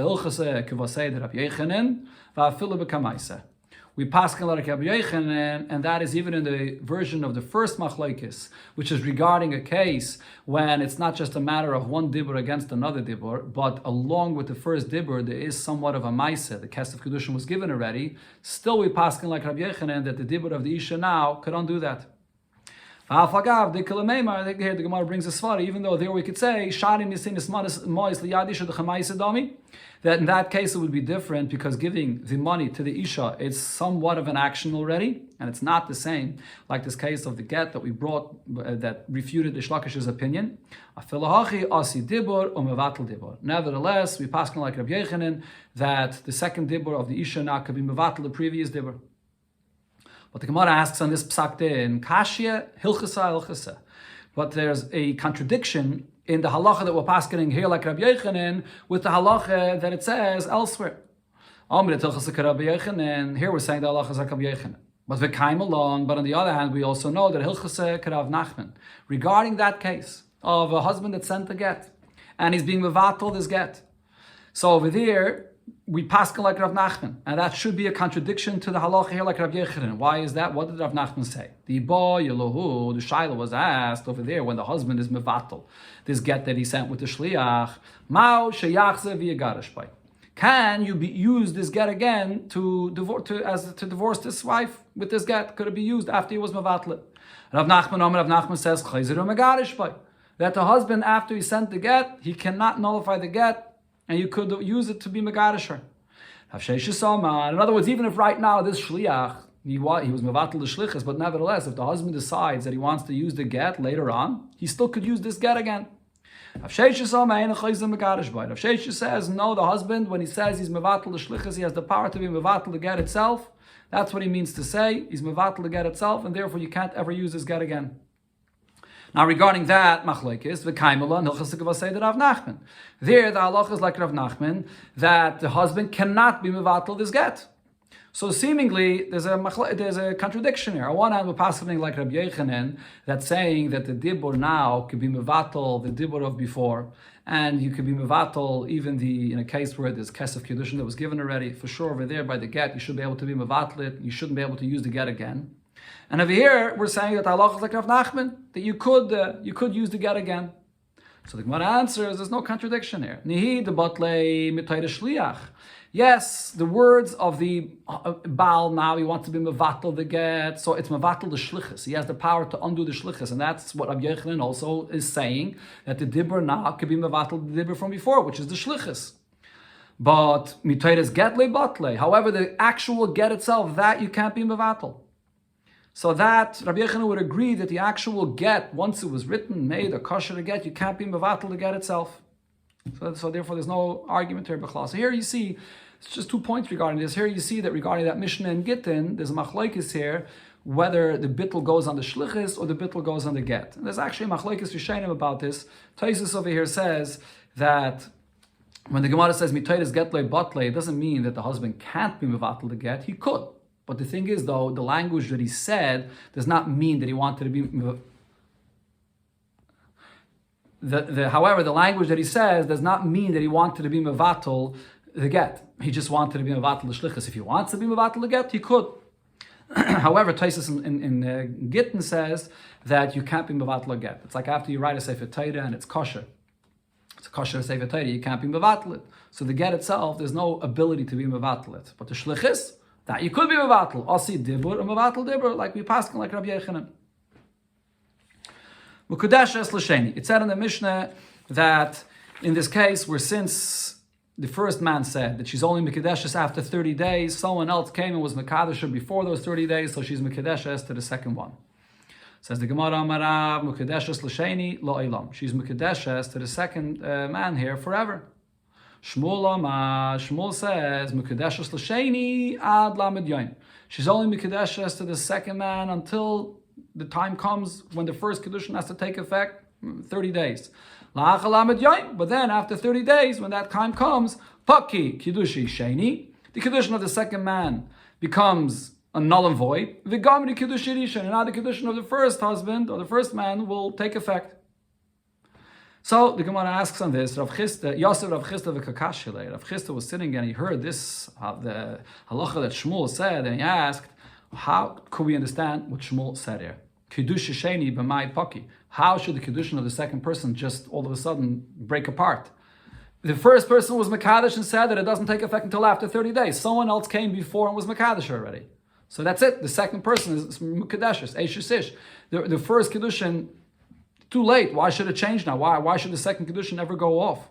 we pass like Rabbi Yochanan, and that is even in the version of the first machlokes, which is regarding a case when it's not just a matter of one dibur against another dibur, but along with the first dibur, there is somewhat of a maaseh. The cast of Kidushin was given already. Still, we pass like Rabbi Yochanan that the dibur of the Isha now could undo that. I think here the Gemara brings a svara, even though there we could say that in that case it would be different because giving the money to the Isha is somewhat of an action already, and it's not the same like this case of the get that we brought that refuted the Shlakish's opinion. Nevertheless, we pass like Rabbi Yochanan that the second dibur of the Isha now could be mevatel the previous dibur. But the Gemara asks on this psak in Kashya, Hilchasa. But there's a contradiction in the halacha that we're paskening here like Rabbi Yochanan with the halacha that it says elsewhere. Here we're saying the halacha is like Rabbi Yochanan. But we came along, but on the other hand, we also know that Hilchasa Karav Nachman, regarding that case of a husband that sent a get, and he's being mevatel this get. So over there, we paskin like Rav Nachman, and that should be a contradiction to the halacha here like Rav Yochanan. Why is that? What did Rav Nachman say? The shaila was asked over there when the husband is mevatel, this get that he sent with the shliach, Mao sheyachze v'yagarish by. Can you use this get again to divorce this wife with this get? Could it be used after he was mevatel? Rav Nachman says that the husband, after he sent the get, he cannot nullify the get, and you could use it to be megarisher. In other words, even if right now this shliach, he was mevatel the shlichus, but nevertheless, if the husband decides that he wants to use the get later on, he still could use this get again. Rav Shesha says, no, the husband, when he says he's mevatel the shlichus, he has the power to be mevatel the get itself. That's what he means to say. He's mevatel the get itself, and therefore you can't ever use this get again. Now, regarding that, machlokes v'kaimela and Rav Nachman. There, the halacha is like Rav Nachman that the husband cannot be mevatel this get. So seemingly there's a contradiction here. On one hand, we're passing like Rabbi Yochanan, that's saying that the dibur now could be mevatel the dibur of before, and you could be mevatel even in a case where there's kesef Kidushin that was given already. For sure, over there by the get, you should be able to be mevatel it. You shouldn't be able to use the get again. And over here, we're saying that Allah is like Rav Nachman, that you could use the get again. So the Gemara answers, there's no contradiction here. Nihi de batlei mitayre shliach. Yes, the words of the Baal now, he wants to be mevatel the get, so it's mevatel the shlichus. He has the power to undo the shlichus, and that's what Rabbi Yochanan also is saying, that the dibur now could be mevatel the dibur from before, which is the shlichus. But mitayre's get le batle. However, the actual get itself, that you can't be mevatel. So that Rabbi Yochanan would agree that the actual get, once it was written, made, or kosher to get, you can't be mevatel the get itself. So therefore, there's no argument here. So here you see, it's just 2 points regarding this. Here you see that regarding that Mishnah and Gittin, there's a machlokes here, whether the bittul goes on the shlichus or the bittul goes on the get. And there's actually a machlokes rishonim about this. Taisus over here says that when the Gemara says mitayres get le batle, it doesn't mean that the husband can't be mevatel the get. He could. But the thing is, though, the language that he said does not mean that he wanted to be. However, the language that he says does not mean that he wanted to be mevatel the get. He just wanted to be mevatel the shlichus. If he wants to be mevatel the get, he could. However, Taisus in Gittin says that you can't be mevatel a get. It's like after you write a sefer Torah and it's kosher. It's a kosher sefer Torah, you can't be mevatel it. So the get itself, there's no ability to be mevatel it. But the shlichus, that you could be mevatel. Asi dibur or mevatel dibur, like we pass like Rabbi Yochanan. It said in the Mishnah that in this case, where since the first man said that she's only Mekadeshes after 30 days, someone else came and was Mekadeshes before those 30 days, so she's Mekadeshes to the second one. Says the Gemara Amarav, Mekadeshes L'Sheni Lo Eilam. She's Mekadeshes to the second man here forever. Shmuel says Mekadeshes L'Sheni Ad Lamed Yoim. She's only Mekadeshes to the second man until the time comes when the first Kidushin has to take effect, 30 days. But then after 30 days, when that time comes, Paki Kidushi Sheni, the Kidushin of the second man becomes a null and void. V'gamri Kidushi Rishon, and now the Kidushin of the first husband or the first man will take effect. So the Gemara asks on this, Rav Chisda, Yosef Rav Chisda v'kakashile. Rav Chisda was sitting and he heard this, the halacha that Shmuel said, and he asked, how could we understand what Shmuel said here? Kiddush Sheni b'mai paki. How should the Kiddushin of the second person just all of a sudden break apart? The first person was Mekadesh and said that it doesn't take effect until after 30 days. Someone else came before and was Mekadesh already. So that's it. The second person is Mekadesh, Eish. The first Kiddushin, too late. Why should it change now? Why should the second Kiddushin never go off?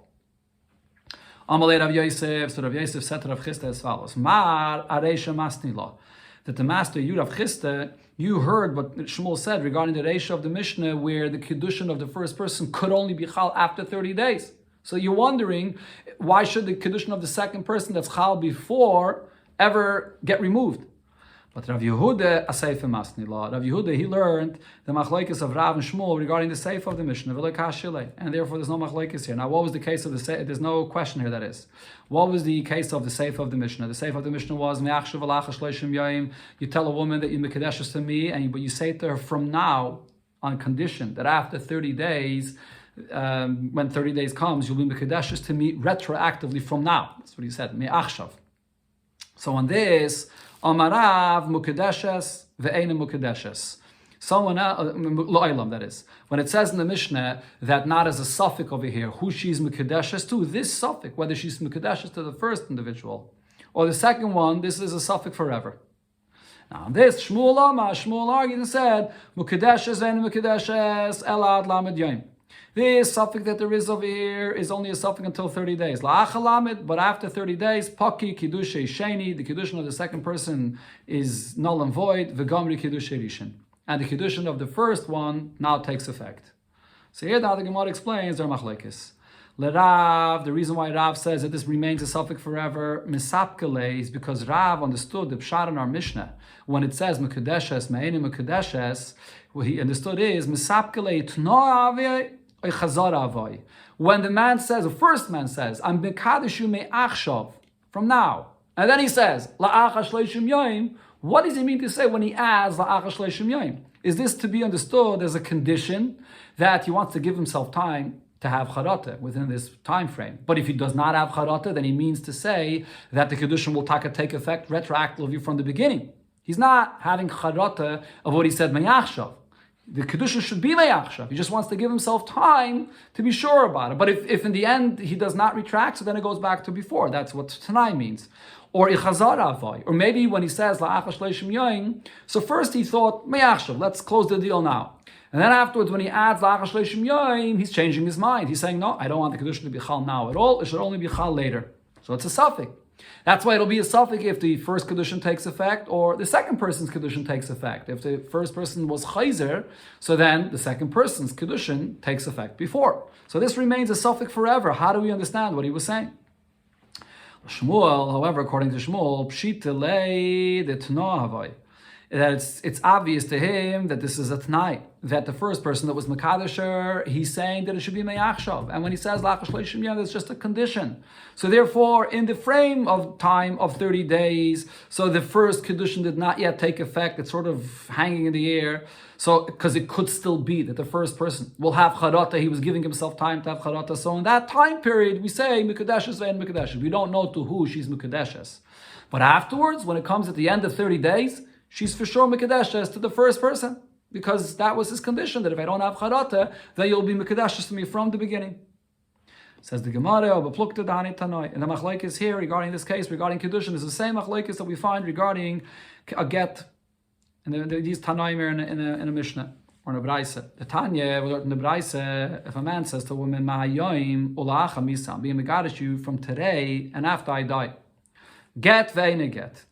Amalei Rav Yosef, so Rav Yosef said to Rav Chisda as follows: Mar areisha masnila. That the master, you Rav Chisda, you heard what Shmuel said regarding the Reisha of the Mishnah, where the Kiddushin of the first person could only be Chal after 30 days. So you're wondering, why should the Kiddushin of the second person that's Chal before ever get removed? But Rav Yehuda, a Seif Masnila. Rav Yehuda, he learned the machlokes of Rav and Shmuel regarding the Seif of the Mishnah, and therefore there's no machlokes here. Now, what was the case of the Seif? There's no question here, that is. What was the case of the Seif of the Mishnah? The Seif of the Mishnah was, you tell a woman that you Mekadeshes to me, but you say to her from now, on condition that after 30 days, when 30 days comes, you'll be Mekadeshes to me retroactively from now. That's what he said, me'achshav. So on this, Amarav Mukadeshes ve'ena Mukadeshes. Someone else, Lo'elam, that is. When it says in the Mishnah that not as a suffix over here, who she's Mukadeshes to, this suffix, whether she's Mukadeshes to the first individual or the second one, this is a suffix forever. Now this, Shmuel argued and said, Mukadeshes ve'ena Mukadeshes elad lamed yom. This suffix that there is over here is only a suffix until 30 days. But after 30 days, Paki Kiddushei Sheni, the Kiddushin of the second person is null and void, V'gamri Kiddushei Rishon. And the Kiddushin of the first one now takes effect. So here now the Gemara explains their machlekes. L'Rav, the reason why Rav says that this remains a suffix forever, Misapkele, is because Rav understood the Pshat in our Mishnah. When it says Mekadeshes, Me'eni Mekadeshes, what he understood is Misapkele Tno'aveh, when the man says, the first man says, I'm Mekadesh you me'achshav, from now, And then he says, la'acha shleishim yoyim. What does he mean to say when he adds la'acha shleishim yoyim? Is this to be understood as a condition that he wants to give himself time to have charata within this time frame? But if he does not have charata, then he means to say that the Kidushin will take effect retroactively from the beginning. He's not having charata of what he said mayachshav. The Kidushin should be mayachshav. He just wants to give himself time to be sure about it. But if in the end he does not retract, so then it goes back to before. That's what Tanai means. Or ichazar avai. Or maybe when he says la'acha shleishim yoyim, so first he thought mayachshav, let's close the deal now. And then afterwards, when he adds la'acha shleishim yoyim, he's changing his mind. He's saying, no, I don't want the Kidushin to be chal now at all. It should only be chal later. So it's a suffix. That's why it'll be a suffix if the first Kidushin takes effect or the second person's Kidushin takes effect. If the first person was chayzer, so then the second person's Kidushin takes effect before. So this remains a suffix forever. How do we understand what he was saying? Shmuel, however, according to Shmuel, pshitelei de tnoa havai, that it's obvious to him that this is a t'nai, that the first person that was Makadasher, he's saying that it should be Mayachshav. And when he says La'acha Shleishim Yom, that's just a condition. So therefore, in the frame of time of 30 days, so the first Kidushin did not yet take effect, it's sort of hanging in the air. So, because it could still be that the first person will have Charata, he was giving himself time to have Charata. So in that time period, we say Mikadeshes and Mikadeshes. We don't know to who she's Mikadeshes. But afterwards, when it comes at the end of 30 days, she's for sure Mikadeshes to the first person, because that was his condition, that if I don't have Charata, then you'll be Mikadeshes to me from the beginning. Says the Gemara, and the machlokes here regarding this case, regarding Kidushin, is the same machlokes that we find regarding a get, and these Tanaim are in a Mishnah, or in a Braise. The Tanya, in the Braise, if a man says to a woman, Ma'ayoim ula'acha misa, I'm being megadish you from today and after I die. Get ve'ene get.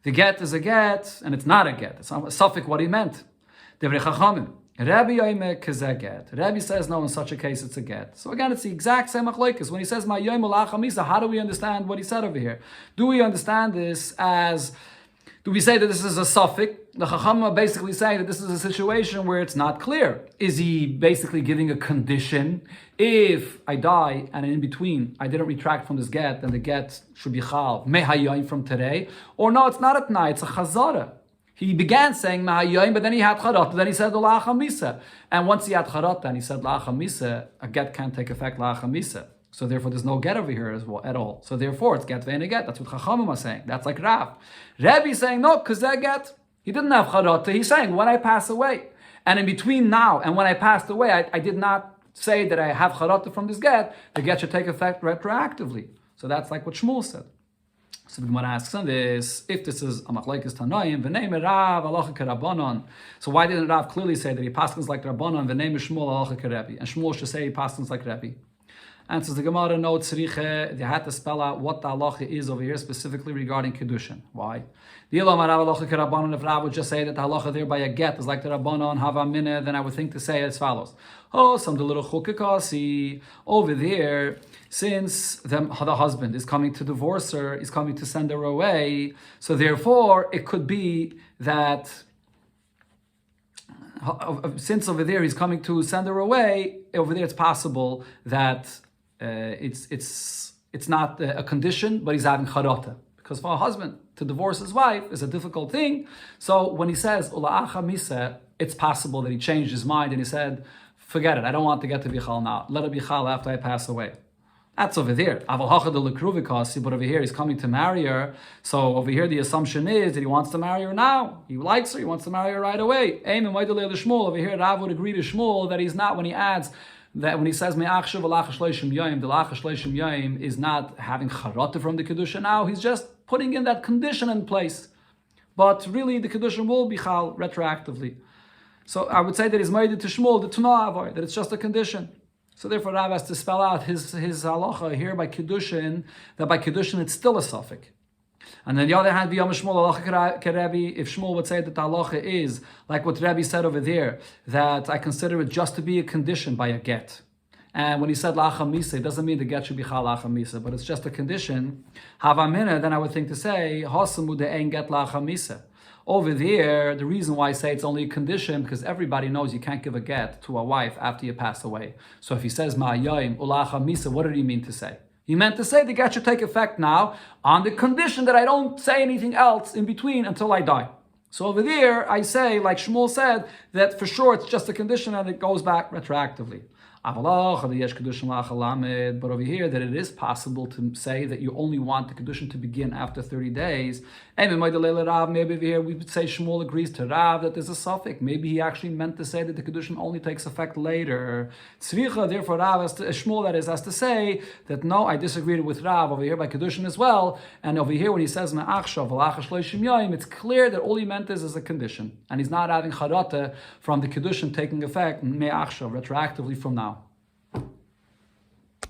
The get is a get, and it's not a get. It's a suffix what he meant. Devrei Chachamim. Rabbi Yoime kazeh get. Rabbi says no, in such a case it's a get. So again, it's the exact same machlokes. When he says Ma'ayoim ula'acha misa, how do we understand what he said over here? Do we understand this as, do we say that this is a suffix? The Chacham are basically saying that this is a situation where it's not clear. Is he basically giving a condition? If I die and in between I didn't retract from this get, then the get should be chal mehayoim from today. Or no, it's not at night, it's a chazara. He began saying mehayoim, but then he had charat, then he said la'acha misa. And once he had charat and he said la'acha misa, a get can't take effect la'acha misa. So therefore, there's no get over here as well, at all. So therefore, it's get ve'ene get. That's what Chachamim are saying. That's like Rav. Rebbe is saying, no, because that get, he didn't have charata. He's saying, when I pass away. And in between now and when I passed away, I did not say that I have charata from this get. The get should take effect retroactively. So that's like what Shmuel said. So the Gemara asks on this, if this is a machlokes Tanoim, v'nei Rav halacha k'Rabbanon. So why didn't Rav clearly say that he paskins like Rabbanon, v'nei Shmuel halacha k'Rebbe? And Shmuel should say he paskins like Rebbe. Answers the Gemara, no tzriche, they had to spell out what the halacha is over here, specifically regarding Kidushin. Why? The Ilam halacha k'Rabbanon, if Rav would just say that the halacha there by a get is like the Rabbanon, hava mineh, then I would think to say as follows. Oh, some little chukikasi, over there, since the husband is coming to divorce her, is coming to send her away, so therefore it could be that since over there he's coming to send her away, over there it's possible that it's not a condition, but he's having charata. Because for a husband to divorce his wife is a difficult thing. So when he says ula'acha misa, it's possible that he changed his mind and he said, forget it, I don't want to get to bichal now. Let it be chal after I pass away. That's over there. But over here he's coming to marry her. So over here the assumption is that he wants to marry her now. He likes her, he wants to marry her right away. Over here Rav would agree to Shmuel that he's not, when he adds, that when he says me'achshav alacha shleishim yom, the alacha shleishim yom is not having charata from the Kedusha now, he's just putting in that condition in place. But really the Kedusha will be chal retroactively. So I would say that he's made to Shmuel, the Tunah Avoy, that it's just a condition. So therefore Rav has to spell out his halacha here by Kidushin, that by Kidushin it's still a suffix. And on the other hand, B'yom Shmuel halacha k'Rebbe, if Shmuel would say that the halacha is, like what Rebbe said over there, that I consider it just to be a condition by a get. And when he said la'acha misa, it doesn't mean the get should be chal la'acha misa, but it's just a condition. Havamina, then I would think to say, hasamu de'en get la'acha misa. Over there, the reason why I say it's only a condition, because everybody knows you can't give a get to a wife after you pass away. So if he says ma'ayim ula'acha misa, what did he mean to say? He meant to say the get should take effect now on the condition that I don't say anything else in between until I die. So over there, I say, like Shmuel said, that for sure it's just a condition and it goes back retroactively. But over here, that it is possible to say that you only want the Kidushin to begin after 30 days. Maybe over here we would say Shmuel agrees to Rav that there's a suffix. Maybe he actually meant to say that the Kidushin only takes effect later. Therefore, Shmuel has to say that no, I disagreed with Rav over here by Kidushin as well. And over here when he says it's clear that all he meant is a condition. And he's not adding charata from the Kidushin taking effect retroactively from now.